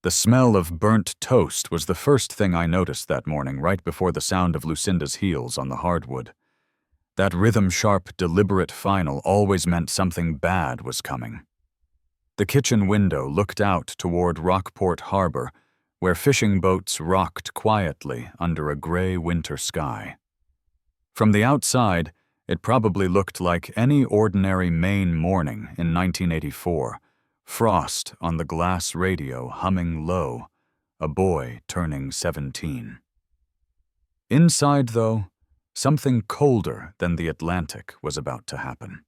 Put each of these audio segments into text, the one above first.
The smell of burnt toast was the first thing I noticed that morning, right before the sound of Lucinda's heels on the hardwood. That rhythm-sharp, deliberate final always meant something bad was coming. The kitchen window looked out toward Rockport Harbor, where fishing boats rocked quietly under a gray winter sky. From the outside, it probably looked like any ordinary Maine morning in 1984, frost on the glass radio humming low, a boy turning 17. Inside, though, something colder than the Atlantic was about to happen.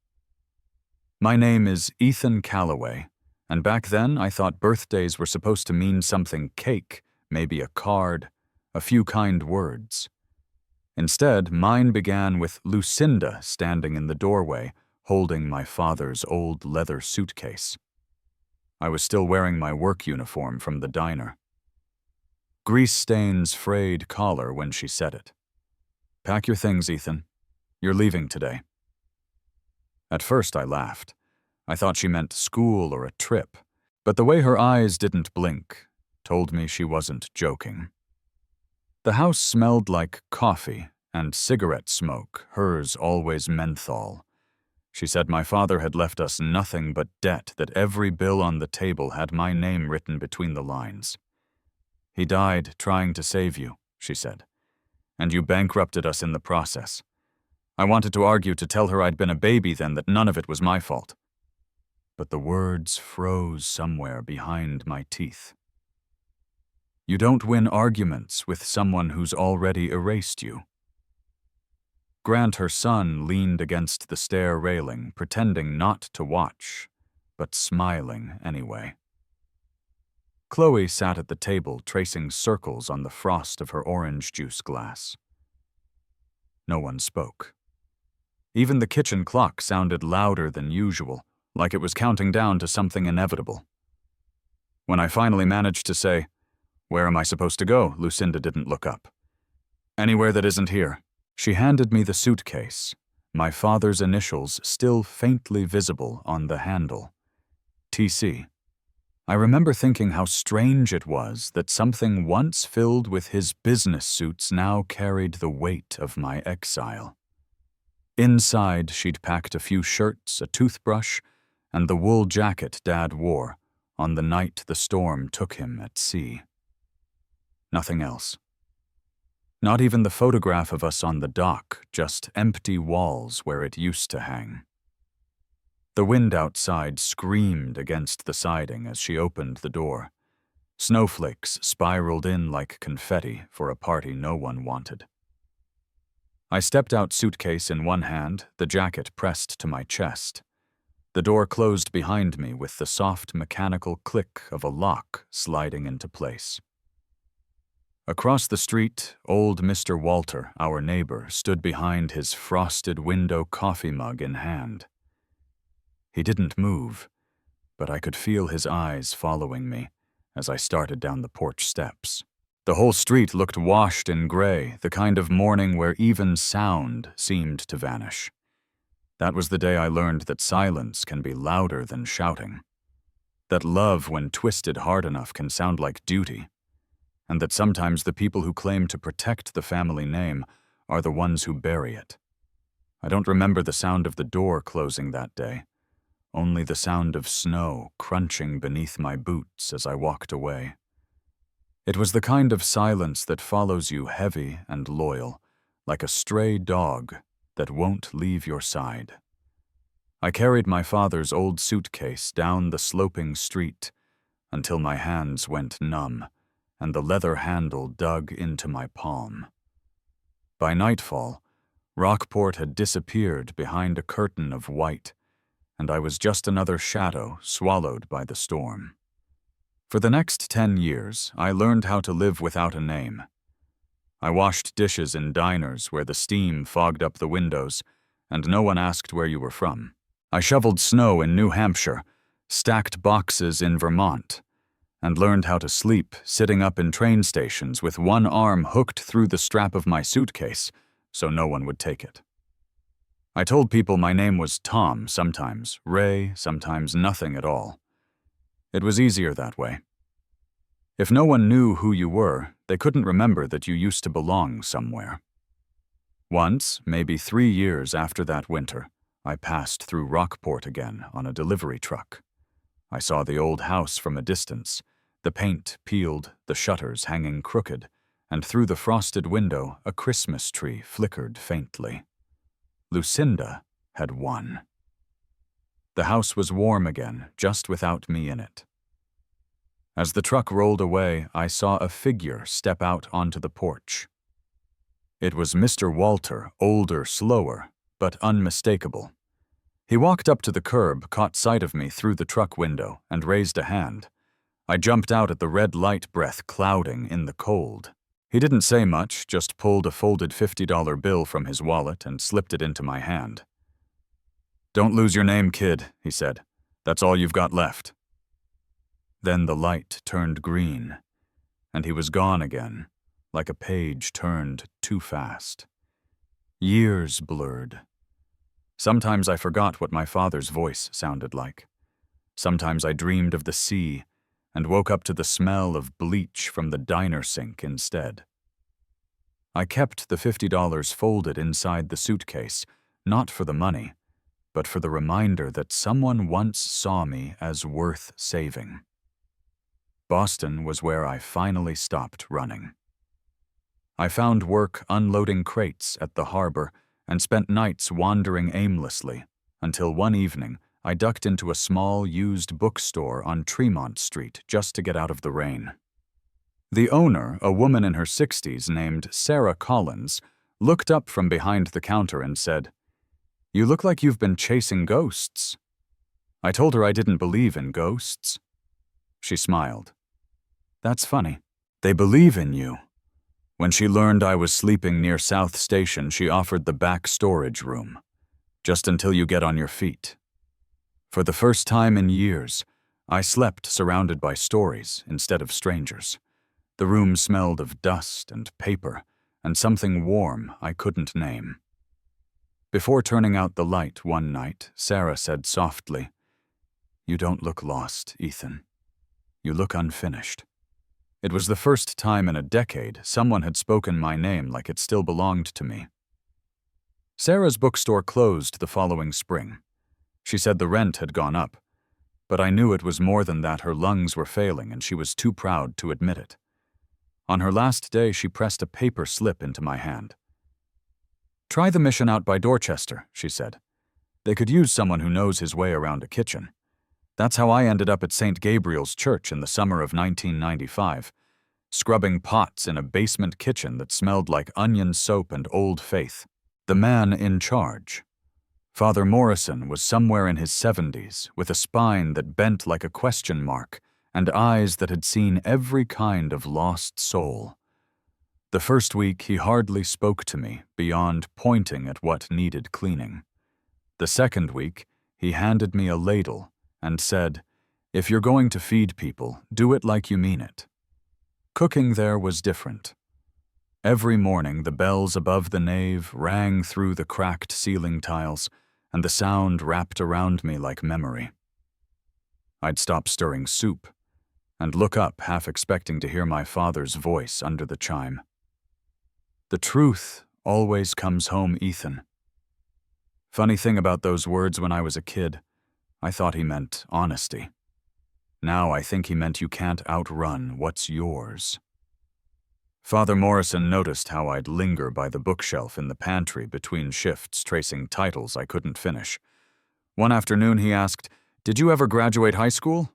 My name is Ethan Calloway, and back then I thought birthdays were supposed to mean something cake, maybe a card, a few kind words. Instead, mine began with Lucinda standing in the doorway, holding my father's old leather suitcase. I was still wearing my work uniform from the diner. Grease stains frayed collar when she said it. "Pack your things, Ethan. You're leaving today." At first I laughed. I thought she meant school or a trip, but the way her eyes didn't blink told me she wasn't joking. The house smelled like coffee and cigarette smoke, hers always menthol. She said my father had left us nothing but debt, that every bill on the table had my name written between the lines. "He died trying to save you," she said, "and you bankrupted us in the process." I wanted to argue, to tell her I'd been a baby then, that none of it was my fault. But the words froze somewhere behind my teeth. You don't win arguments with someone who's already erased you. Grant, her son, leaned against the stair railing, pretending not to watch, but smiling anyway. Chloe sat at the table, tracing circles on the frost of her orange juice glass. No one spoke. Even the kitchen clock sounded louder than usual, like it was counting down to something inevitable. When I finally managed to say, "Where am I supposed to go?" Lucinda didn't look up. "Anywhere that isn't here." She handed me the suitcase, my father's initials still faintly visible on the handle. TC. I remember thinking how strange it was that something once filled with his business suits now carried the weight of my exile. Inside, she'd packed a few shirts, a toothbrush, and the wool jacket Dad wore on the night the storm took him at sea. Nothing else. Not even the photograph of us on the dock, just empty walls where it used to hang. The wind outside screamed against the siding as she opened the door. Snowflakes spiraled in like confetti for a party no one wanted. I stepped out, suitcase in one hand, the jacket pressed to my chest. The door closed behind me with the soft mechanical click of a lock sliding into place. Across the street, old Mr. Walter, our neighbor, stood behind his frosted window coffee mug in hand. He didn't move, but I could feel his eyes following me as I started down the porch steps. The whole street looked washed in gray, the kind of morning where even sound seemed to vanish. That was the day I learned that silence can be louder than shouting, that love, when twisted hard enough, can sound like duty, and that sometimes the people who claim to protect the family name are the ones who bury it. I don't remember the sound of the door closing that day, only the sound of snow crunching beneath my boots as I walked away. It was the kind of silence that follows you heavy and loyal, like a stray dog that won't leave your side. I carried my father's old suitcase down the sloping street until my hands went numb and the leather handle dug into my palm. By nightfall, Rockport had disappeared behind a curtain of white, and I was just another shadow swallowed by the storm. For the next 10 years, I learned how to live without a name. I washed dishes in diners where the steam fogged up the windows, and no one asked where you were from. I shoveled snow in New Hampshire, stacked boxes in Vermont, and learned how to sleep sitting up in train stations with one arm hooked through the strap of my suitcase so no one would take it. I told people my name was Tom sometimes, Ray sometimes, nothing at all. It was easier that way. If no one knew who you were, they couldn't remember that you used to belong somewhere. Once, maybe 3 years after that winter, I passed through Rockport again on a delivery truck. I saw the old house from a distance, the paint peeled, the shutters hanging crooked, and through the frosted window a Christmas tree flickered faintly. Lucinda had won. The house was warm again, just without me in it. As the truck rolled away, I saw a figure step out onto the porch. It was Mr. Walter, older, slower, but unmistakable. He walked up to the curb, caught sight of me through the truck window, and raised a hand. I jumped out at the red light breath clouding in the cold. He didn't say much, just pulled a folded $50 bill from his wallet and slipped it into my hand. "Don't lose your name, kid," he said. "That's all you've got left." Then the light turned green, and he was gone again, like a page turned too fast. Years blurred. Sometimes I forgot what my father's voice sounded like. Sometimes I dreamed of the sea and woke up to the smell of bleach from the diner sink instead. I kept the $50 folded inside the suitcase, not for the money, but for the reminder that someone once saw me as worth saving. Boston was where I finally stopped running. I found work unloading crates at the harbor and spent nights wandering aimlessly until one evening I ducked into a small used bookstore on Tremont Street just to get out of the rain. The owner, a woman in her 60s named Sarah Collins, looked up from behind the counter and said, "You look like you've been chasing ghosts." I told her I didn't believe in ghosts. She smiled. "That's funny. They believe in you." When she learned I was sleeping near South Station, she offered the back storage room, just until you get on your feet. For the first time in years, I slept surrounded by stories instead of strangers. The room smelled of dust and paper and something warm I couldn't name. Before turning out the light one night, Sarah said softly, "You don't look lost, Ethan. You look unfinished." It was the first time in a decade someone had spoken my name like it still belonged to me. Sarah's bookstore closed the following spring. She said the rent had gone up, but I knew it was more than that. Her lungs were failing and she was too proud to admit it. On her last day, she pressed a paper slip into my hand. "Try the mission out by Dorchester," she said. "They could use someone who knows his way around a kitchen." That's how I ended up at St. Gabriel's Church in the summer of 1995, scrubbing pots in a basement kitchen that smelled like onion soap and Old Faith. The man in charge, Father Morrison, was somewhere in his 70s, with a spine that bent like a question mark and eyes that had seen every kind of lost soul. The first week, he hardly spoke to me beyond pointing at what needed cleaning. The second week, he handed me a ladle and said, "If you're going to feed people, do it like you mean it." Cooking there was different. Every morning, the bells above the nave rang through the cracked ceiling tiles, and the sound wrapped around me like memory. I'd stop stirring soup and look up, half expecting to hear my father's voice under the chime. "The truth always comes home, Ethan." Funny thing about those words, when I was a kid, I thought he meant honesty. Now I think he meant you can't outrun what's yours. Father Morrison noticed how I'd linger by the bookshelf in the pantry between shifts, tracing titles I couldn't finish. One afternoon he asked, "Did you ever graduate high school?"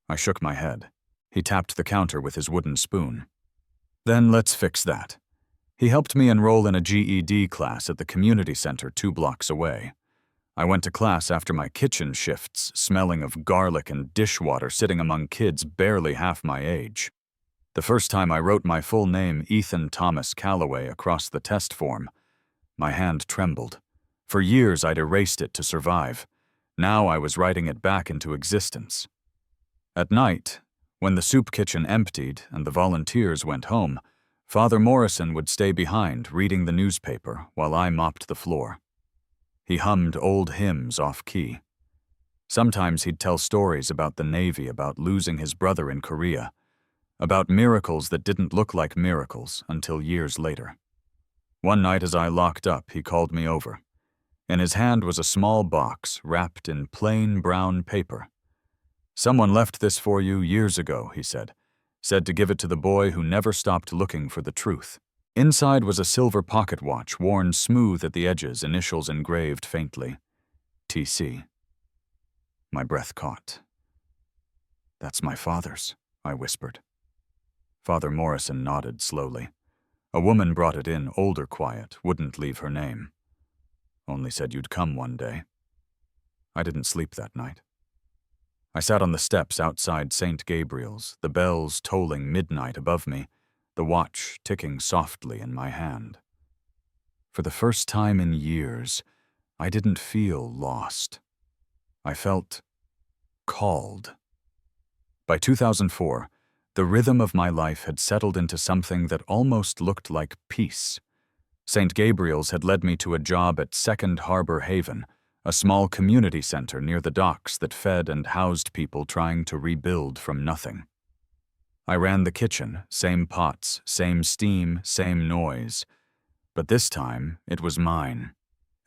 I shook my head. He tapped the counter with his wooden spoon. "Then let's fix that." He helped me enroll in a GED class at the community center 2 blocks away. I went to class after my kitchen shifts, smelling of garlic and dishwater, sitting among kids barely half my age. The first time I wrote my full name, Ethan Thomas Calloway, across the test form, my hand trembled. For years I'd erased it to survive. Now I was writing it back into existence. At night, when the soup kitchen emptied and the volunteers went home, Father Morrison would stay behind reading the newspaper while I mopped the floor. He hummed old hymns off-key. Sometimes he'd tell stories about the Navy, about losing his brother in Korea. about miracles that didn't look like miracles until years later. One night as I locked up, he called me over. In his hand was a small box wrapped in plain brown paper. "Someone left this for you years ago," he said to give it to the boy who never stopped looking for the truth. Inside was a silver pocket watch, worn smooth at the edges, initials engraved faintly. TC. My breath caught. "That's my father's," I whispered. Father Morrison nodded slowly. "A woman brought it in, older, quiet, wouldn't leave her name. Only said you'd come one day." I didn't sleep that night. I sat on the steps outside St. Gabriel's, the bells tolling midnight above me, the watch ticking softly in my hand. For the first time in years, I didn't feel lost. I felt called. By 2004, the rhythm of my life had settled into something that almost looked like peace. St. Gabriel's had led me to a job at Second Harbor Haven, a small community center near the docks that fed and housed people trying to rebuild from nothing. I ran the kitchen, same pots, same steam, same noise. But this time, it was mine.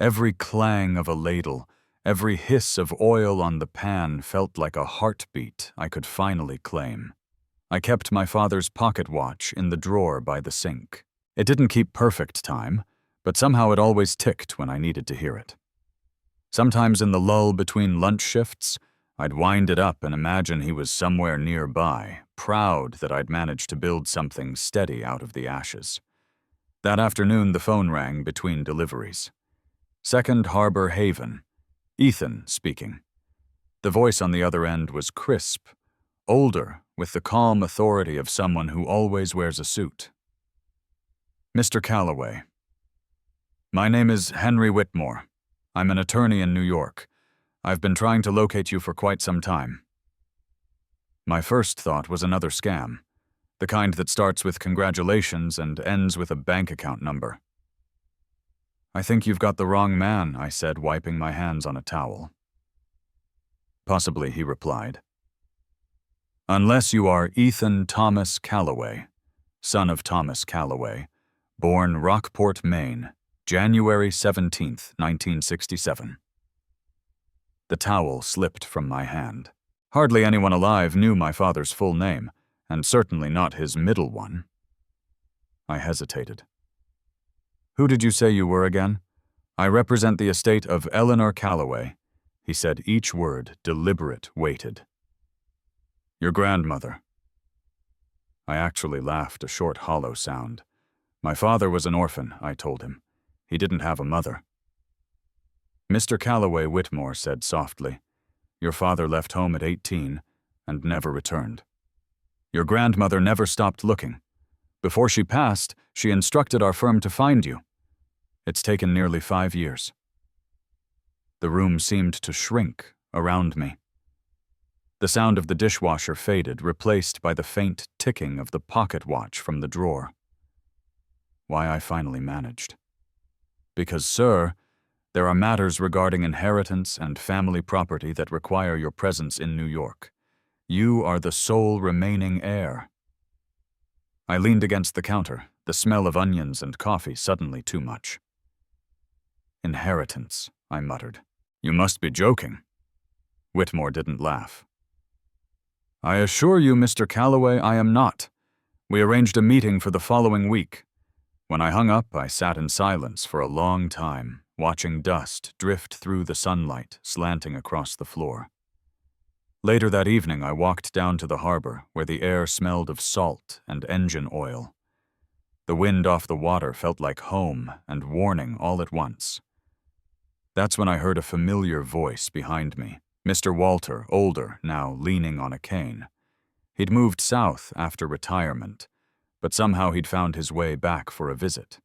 Every clang of a ladle, every hiss of oil on the pan felt like a heartbeat I could finally claim. I kept my father's pocket watch in the drawer by the sink. It didn't keep perfect time, but somehow it always ticked when I needed to hear it. Sometimes in the lull between lunch shifts, I'd wind it up and imagine he was somewhere nearby, proud that I'd managed to build something steady out of the ashes. That afternoon, the phone rang between deliveries. Second Harbor Haven. Ethan speaking. The voice on the other end was crisp, older, with the calm authority of someone who always wears a suit. "Mr. Calloway. My name is Henry Whitmore. I'm an attorney in New York. I've been trying to locate you for quite some time." My first thought was another scam, the kind that starts with congratulations and ends with a bank account number. "I think you've got the wrong man," I said, wiping my hands on a towel. "Possibly," he replied. "Unless you are Ethan Thomas Calloway, son of Thomas Calloway, born Rockport, Maine, January 17th, 1967. The towel slipped from my hand. Hardly anyone alive knew my father's full name, and certainly not his middle one. I hesitated. "Who did you say you were again?" "I represent the estate of Eleanor Calloway," he said, each word deliberate, weighted. "Your grandmother." I actually laughed, a short, hollow sound. "My father was an orphan," I told him. "He didn't have a mother." Mr. Calloway, Whitmore said softly, "Your father left home at 18 and never returned. Your grandmother never stopped looking. Before she passed, she instructed our firm to find you. It's taken nearly 5 years." The room seemed to shrink around me. The sound of the dishwasher faded, replaced by the faint ticking of the pocket watch from the drawer. Why, I finally managed. "Because, sir, there are matters regarding inheritance and family property that require your presence in New York. You are the sole remaining heir." I leaned against the counter, the smell of onions and coffee suddenly too much. "Inheritance," I muttered. "You must be joking." Whitmore didn't laugh. "I assure you, Mr. Calloway, I am not. We arranged a meeting for the following week." When I hung up, I sat in silence for a long time, watching dust drift through the sunlight, slanting across the floor. Later that evening, I walked down to the harbor, where the air smelled of salt and engine oil. The wind off the water felt like home and warning all at once. That's when I heard a familiar voice behind me, Mr. Walter, older, now leaning on a cane. He'd moved south after retirement, but somehow he'd found his way back for a visit.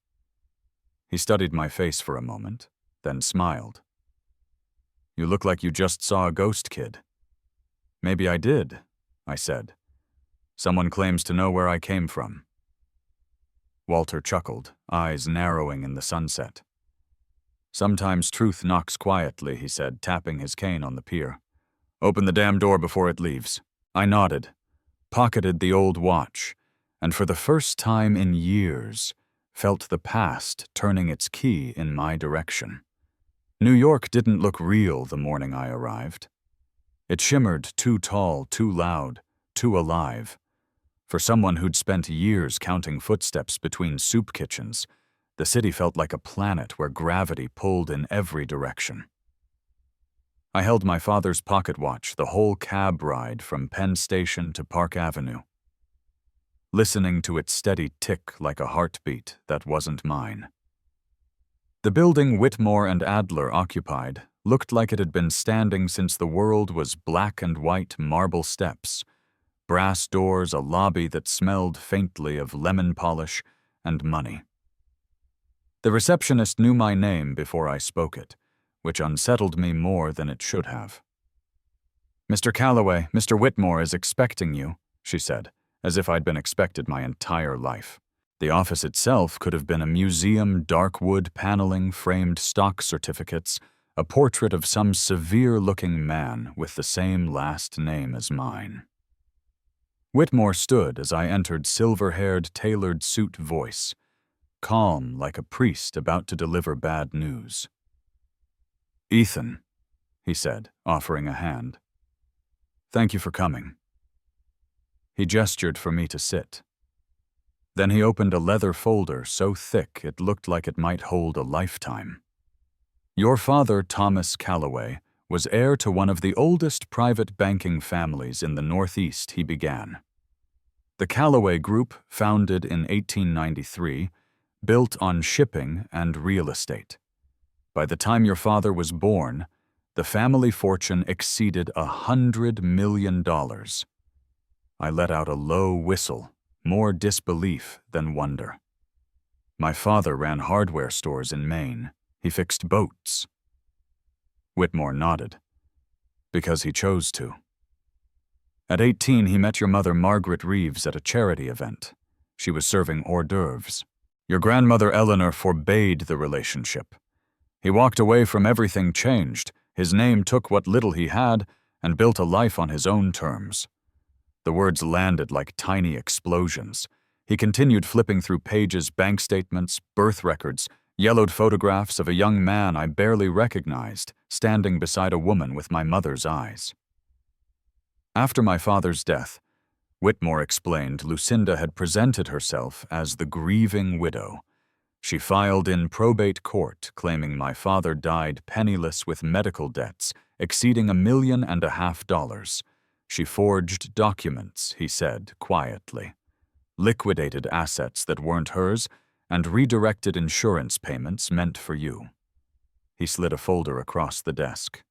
He studied my face for a moment, then smiled. "You look like you just saw a ghost, kid." "Maybe I did," I said. "Someone claims to know where I came from." Walter chuckled, eyes narrowing in the sunset. "Sometimes truth knocks quietly," he said, tapping his cane on the pier. "Open the damn door before it leaves." I nodded. pocketed the old watch, and for the first time in years, felt the past turning its key in my direction. New York didn't look real the morning I arrived. It shimmered too tall, too loud, too alive. For someone who'd spent years counting footsteps between soup kitchens, the city felt like a planet where gravity pulled in every direction. I held my father's pocket watch the whole cab ride from Penn Station to Park Avenue, listening to its steady tick like a heartbeat that wasn't mine. The building Whitmore and Adler occupied looked like it had been standing since the world was black and white marble steps, brass doors, a lobby that smelled faintly of lemon polish and money. The receptionist knew my name before I spoke it, which unsettled me more than it should have. "Mr. Calloway, Mr. Whitmore is expecting you," she said, as if I'd been expected my entire life. The office itself could have been a museum, dark wood paneling, framed stock certificates, a portrait of some severe-looking man with the same last name as mine. Whitmore stood as I entered, silver-haired, tailored suit voice, calm like a priest about to deliver bad news. "Ethan," he said, offering a hand. "Thank you for coming." He gestured for me to sit. Then he opened a leather folder so thick it looked like it might hold a lifetime. "Your father, Thomas Calloway, was heir to one of the oldest private banking families in the Northeast," he began. "The Calloway Group, founded in 1893, built on shipping and real estate. By the time your father was born, the family fortune exceeded $100 million. I let out a low whistle, more disbelief than wonder. "My father ran hardware stores in Maine. He fixed boats." Whitmore nodded. "Because he chose to. At 18, he met your mother, Margaret Reeves, at a charity event. She was serving hors d'oeuvres. Your grandmother, Eleanor, forbade the relationship. He walked away from everything changed. His name took what little he had and built a life on his own terms." The words landed like tiny explosions. He continued flipping through pages, bank statements, birth records, yellowed photographs of a young man I barely recognized, standing beside a woman with my mother's eyes. After my father's death, Whitmore explained Lucinda had presented herself as the grieving widow. She filed in probate court, claiming my father died penniless with medical debts exceeding $1.5 million. She forged documents, he said quietly, liquidated assets that weren't hers, and redirected insurance payments meant for you. He slid a folder across the desk.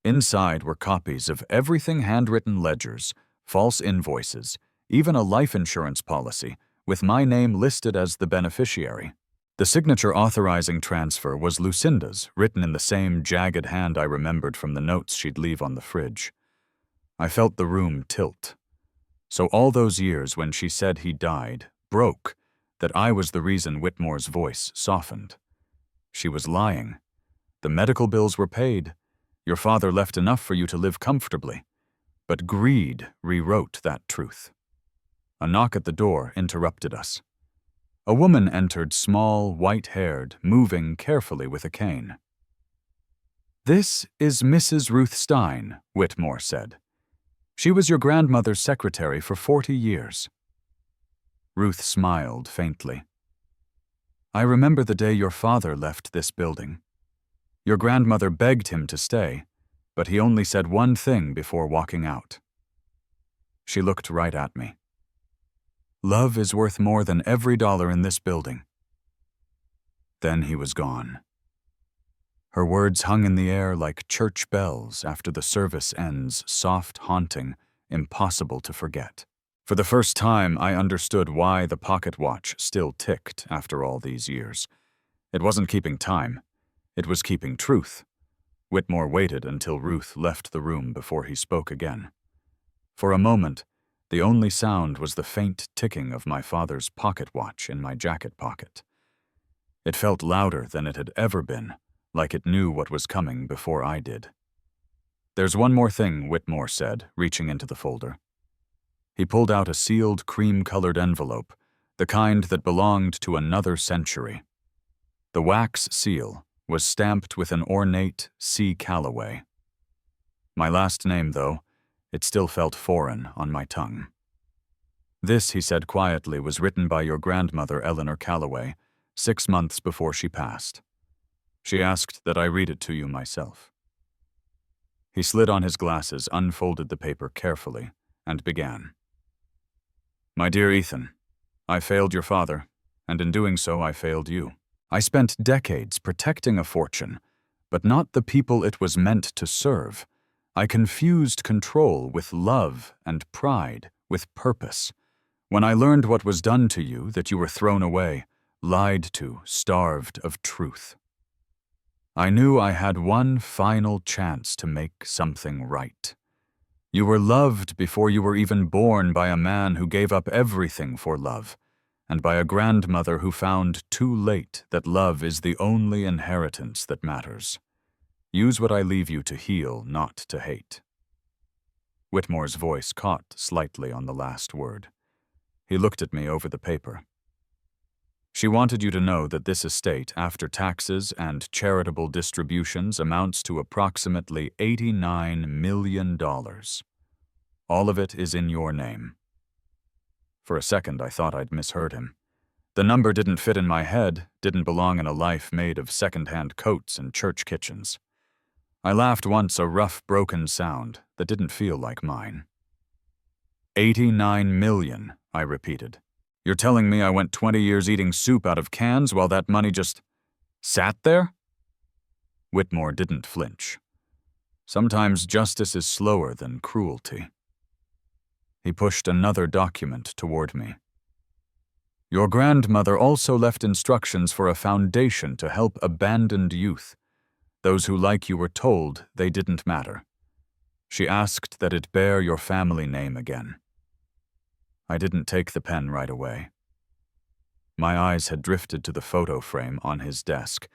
Inside were copies of everything, handwritten ledgers, false invoices, even a life insurance policy, with my name listed as the beneficiary. The signature authorizing transfer was Lucinda's, written in the same jagged hand I remembered from the notes she'd leave on the fridge. I felt the room tilt. So all those years when she said he died, broke, that I was the reason, Whitmore's voice softened. She was lying. The medical bills were paid. Your father left enough for you to live comfortably. But greed rewrote that truth. A knock at the door interrupted us. A woman entered, small, white-haired, moving carefully with a cane. "This is Mrs. Ruth Stein," Whitmore said. "She was your grandmother's secretary for 40 years. Ruth smiled faintly. "I remember the day your father left this building. Your grandmother begged him to stay, but he only said one thing before walking out." She looked right at me. "Love is worth more than every dollar in this building." Then he was gone. Her words hung in the air like church bells after the service ends, soft, haunting, impossible to forget. For the first time, I understood why the pocket watch still ticked after all these years. It wasn't keeping time. It was keeping truth. Whitmore waited until Ruth left the room before he spoke again. For a moment, the only sound was the faint ticking of my father's pocket watch in my jacket pocket. It felt louder than it had ever been, like it knew what was coming before I did. "There's one more thing," Whitmore said, reaching into the folder. He pulled out a sealed cream-colored envelope, the kind that belonged to another century. The wax seal was stamped with an ornate C. Calloway. My last name, though, it still felt foreign on my tongue. This, he said quietly, was written by your grandmother, Eleanor Calloway, 6 months before she passed. She asked that I read it to you myself. He slid on his glasses, unfolded the paper carefully, and began. My dear Ethan, I failed your father, and in doing so I failed you. I spent decades protecting a fortune, but not the people it was meant to serve. I confused control with love and pride with purpose. When I learned what was done to you, that you were thrown away, lied to, starved of truth, I knew I had one final chance to make something right. You were loved before you were even born by a man who gave up everything for love, and by a grandmother who found too late that love is the only inheritance that matters. Use what I leave you to heal, not to hate. Whitmore's voice caught slightly on the last word. He looked at me over the paper. She wanted you to know that this estate, after taxes and charitable distributions, amounts to approximately $89 million. All of it is in your name. For a second, I thought I'd misheard him. The number didn't fit in my head, didn't belong in a life made of second-hand coats and church kitchens. I laughed once, a rough, broken sound that didn't feel like mine. 89 million, I repeated. You're telling me I went 20 years eating soup out of cans while that money just sat there? Whitmore didn't flinch. Sometimes justice is slower than cruelty. He pushed another document toward me. Your grandmother also left instructions for a foundation to help abandoned youth, those who, like you, were told they didn't matter. She asked that it bear your family name again. I didn't take the pen right away. My eyes had drifted to the photo frame on his desk,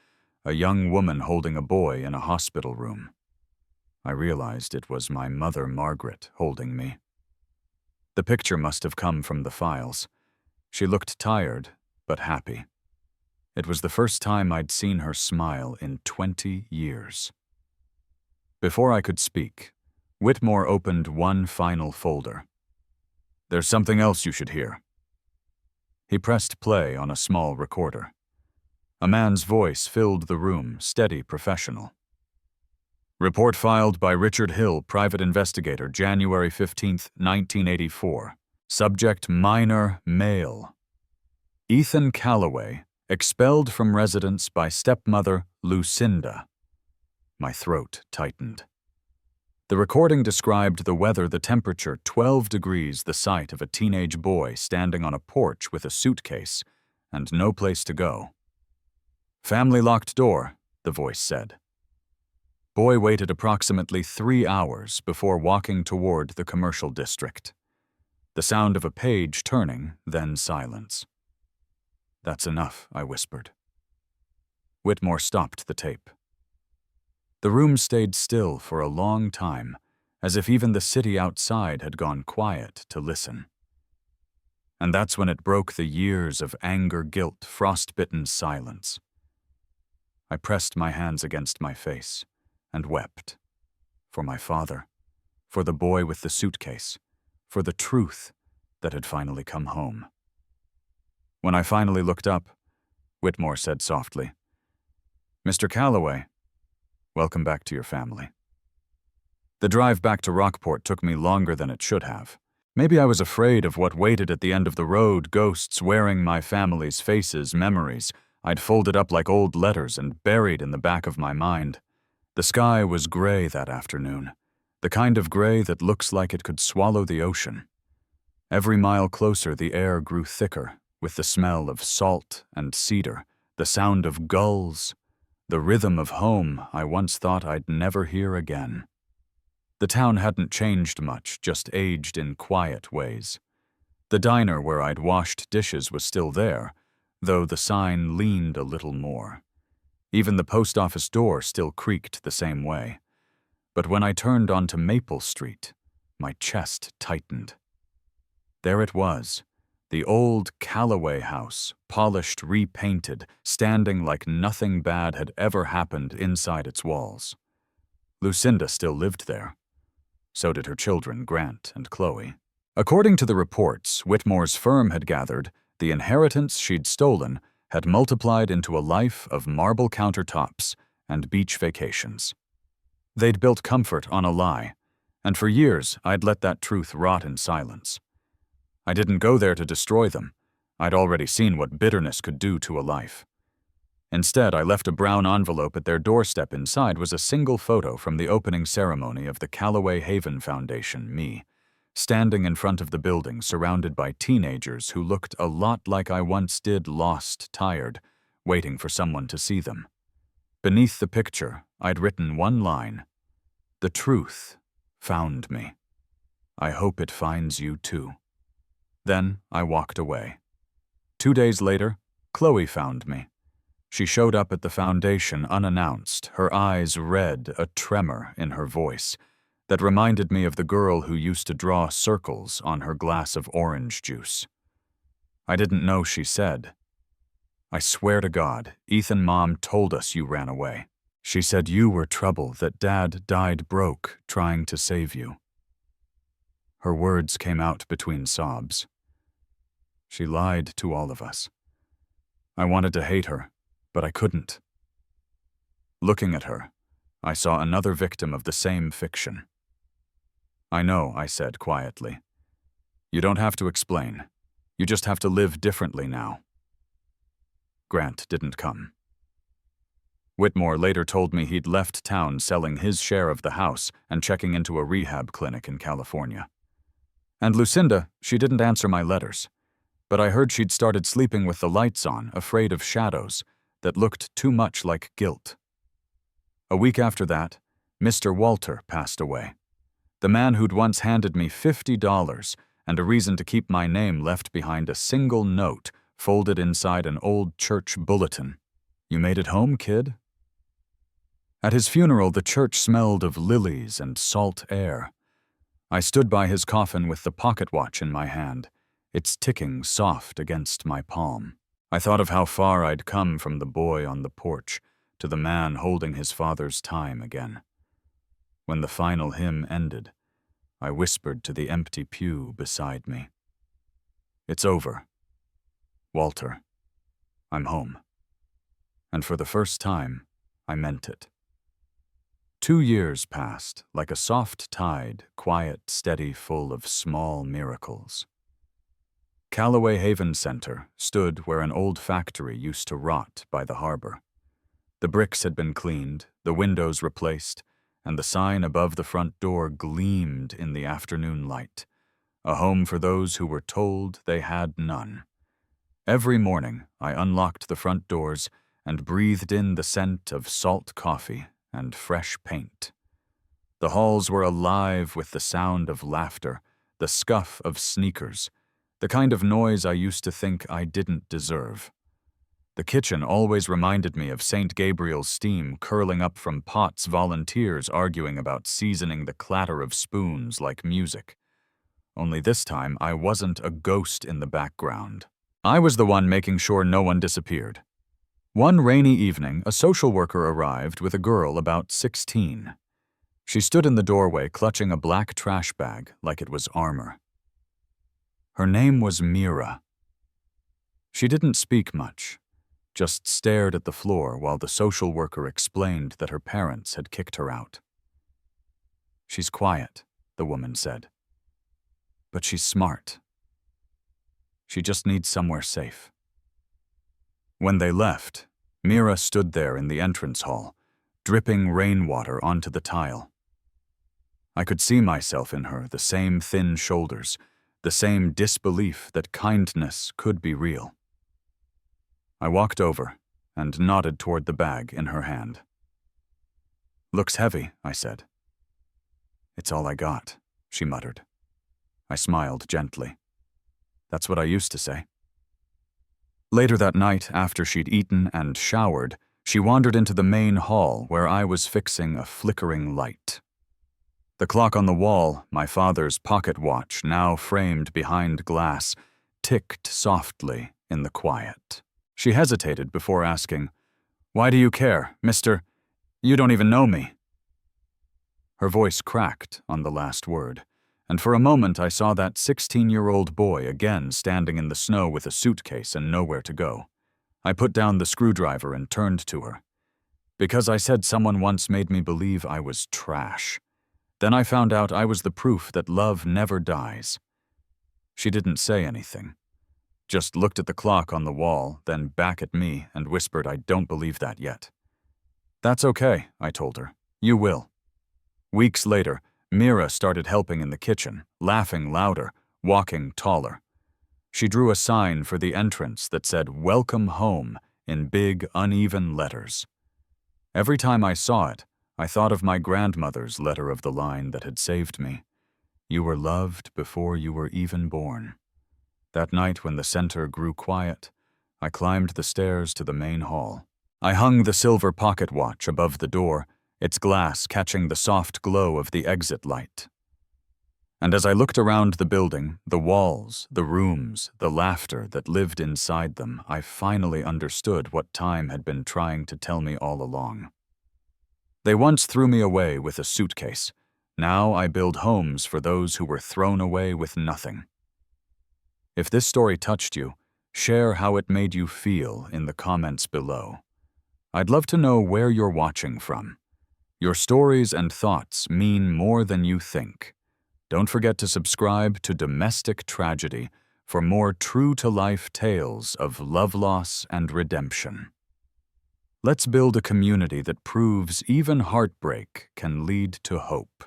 a young woman holding a boy in a hospital room. I realized it was my mother, Margaret, holding me. The picture must have come from the files. She looked tired, but happy. It was the first time I'd seen her smile in 20 years. Before I could speak, Whitmore opened one final folder. There's something else you should hear. He pressed play on a small recorder. A man's voice filled the room, steady, professional. Report filed by Richard Hill, private investigator, January 15, 1984. Subject minor male. Ethan Calloway, expelled from residence by stepmother Lucinda. My throat tightened. The recording described the weather, the temperature, 12 degrees, the sight of a teenage boy standing on a porch with a suitcase and no place to go. Family locked door, the voice said. Boy waited approximately 3 hours before walking toward the commercial district. The sound of a page turning, then silence. That's enough, I whispered. Whitmore stopped the tape. The room stayed still for a long time, as if even the city outside had gone quiet to listen. And that's when it broke the years of anger, guilt, frostbitten silence. I pressed my hands against my face and wept. For my father, for the boy with the suitcase, for the truth that had finally come home. When I finally looked up, Whitmore said softly, Mr. Calloway, welcome back to your family. The drive back to Rockport took me longer than it should have. Maybe I was afraid of what waited at the end of the road, ghosts wearing my family's faces, memories I'd folded up like old letters and buried in the back of my mind. The sky was gray that afternoon, the kind of gray that looks like it could swallow the ocean. Every mile closer, the air grew thicker, with the smell of salt and cedar, the sound of gulls, the rhythm of home I once thought I'd never hear again. The town hadn't changed much, just aged in quiet ways. The diner where I'd washed dishes was still there, though the sign leaned a little more. Even the post office door still creaked the same way. But when I turned onto Maple Street, my chest tightened. There it was, the old Callaway house, polished, repainted, standing like nothing bad had ever happened inside its walls. Lucinda still lived there. So did her children, Grant and Chloe. According to the reports Whitmore's firm had gathered, the inheritance she'd stolen had multiplied into a life of marble countertops and beach vacations. They'd built comfort on a lie, and for years I'd let that truth rot in silence. I didn't go there to destroy them. I'd already seen what bitterness could do to a life. Instead, I left a brown envelope at their doorstep. Inside was a single photo from the opening ceremony of the Callaway Haven Foundation, me, standing in front of the building surrounded by teenagers who looked a lot like I once did, lost, tired, waiting for someone to see them. Beneath the picture, I'd written one line: "The truth found me. I hope it finds you too." Then I walked away. 2 days later, Chloe found me. She showed up at the foundation unannounced, her eyes red, a tremor in her voice that reminded me of the girl who used to draw circles on her glass of orange juice. I didn't know she said, "I swear to God, Ethan, Mom told us you ran away. She said you were trouble, that Dad died broke trying to save you." Her words came out between sobs. She lied to all of us. I wanted to hate her, but I couldn't. Looking at her, I saw another victim of the same fiction. "I know," I said quietly. "You don't have to explain. You just have to live differently now." Grant didn't come. Whitmore later told me he'd left town selling his share of the house and checking into a rehab clinic in California. And Lucinda, she didn't answer my letters. But I heard she'd started sleeping with the lights on, afraid of shadows that looked too much like guilt. A week after that, Mr. Walter passed away. The man who'd once handed me $50 and a reason to keep my name left behind a single note folded inside an old church bulletin. "You made it home, kid?" At his funeral, the church smelled of lilies and salt air. I stood by his coffin with the pocket watch in my hand, its ticking soft against my palm. I thought of how far I'd come from the boy on the porch to the man holding his father's time again. When the final hymn ended, I whispered to the empty pew beside me, "It's over. Walter, I'm home." And for the first time, I meant it. 2 years passed, like a soft tide, quiet, steady, full of small miracles. Callaway Haven Center stood where an old factory used to rot by the harbor. The bricks had been cleaned, the windows replaced, and the sign above the front door gleamed in the afternoon light, a home for those who were told they had none. Every morning, I unlocked the front doors and breathed in the scent of salt coffee and fresh paint. The halls were alive with the sound of laughter, the scuff of sneakers, the kind of noise I used to think I didn't deserve. The kitchen always reminded me of St. Gabriel's steam curling up from pots, volunteers arguing about seasoning the clatter of spoons like music. Only this time, I wasn't a ghost in the background. I was the one making sure no one disappeared. One rainy evening, a social worker arrived with a girl about 16. She stood in the doorway clutching a black trash bag like it was armor. Her name was Mira. She didn't speak much, just stared at the floor while the social worker explained that her parents had kicked her out. "She's quiet," the woman said. "But she's smart. She just needs somewhere safe." When they left, Mira stood there in the entrance hall, dripping rainwater onto the tile. I could see myself in her, the same thin shoulders, the same disbelief that kindness could be real. I walked over and nodded toward the bag in her hand. "Looks heavy," I said. "It's all I got," she muttered. I smiled gently. "That's what I used to say." Later that night, after she'd eaten and showered, she wandered into the main hall where I was fixing a flickering light. The clock on the wall, my father's pocket watch, now framed behind glass, ticked softly in the quiet. She hesitated before asking, "Why do you care, Mr. You don't even know me?" Her voice cracked on the last word, and for a moment I saw that 16-year-old boy again standing in the snow with a suitcase and nowhere to go. I put down the screwdriver and turned to her. Because I said someone once made me believe I was trash. Then I found out I was the proof that love never dies. She didn't say anything, just looked at the clock on the wall, then back at me and whispered, "I don't believe that yet." "That's okay," I told her. "You will." Weeks later, Mira started helping in the kitchen, laughing louder, walking taller. She drew a sign for the entrance that said, "Welcome home," in big, uneven letters. Every time I saw it, I thought of my grandmother's letter of the line that had saved me. "You were loved before you were even born." That night when the center grew quiet, I climbed the stairs to the main hall. I hung the silver pocket watch above the door, its glass catching the soft glow of the exit light. And as I looked around the building, the walls, the rooms, the laughter that lived inside them, I finally understood what time had been trying to tell me all along. They once threw me away with a suitcase. Now I build homes for those who were thrown away with nothing. If this story touched you, share how it made you feel in the comments below. I'd love to know where you're watching from. Your stories and thoughts mean more than you think. Don't forget to subscribe to Domestic Tragedy for more true-to-life tales of love loss and redemption. Let's build a community that proves even heartbreak can lead to hope.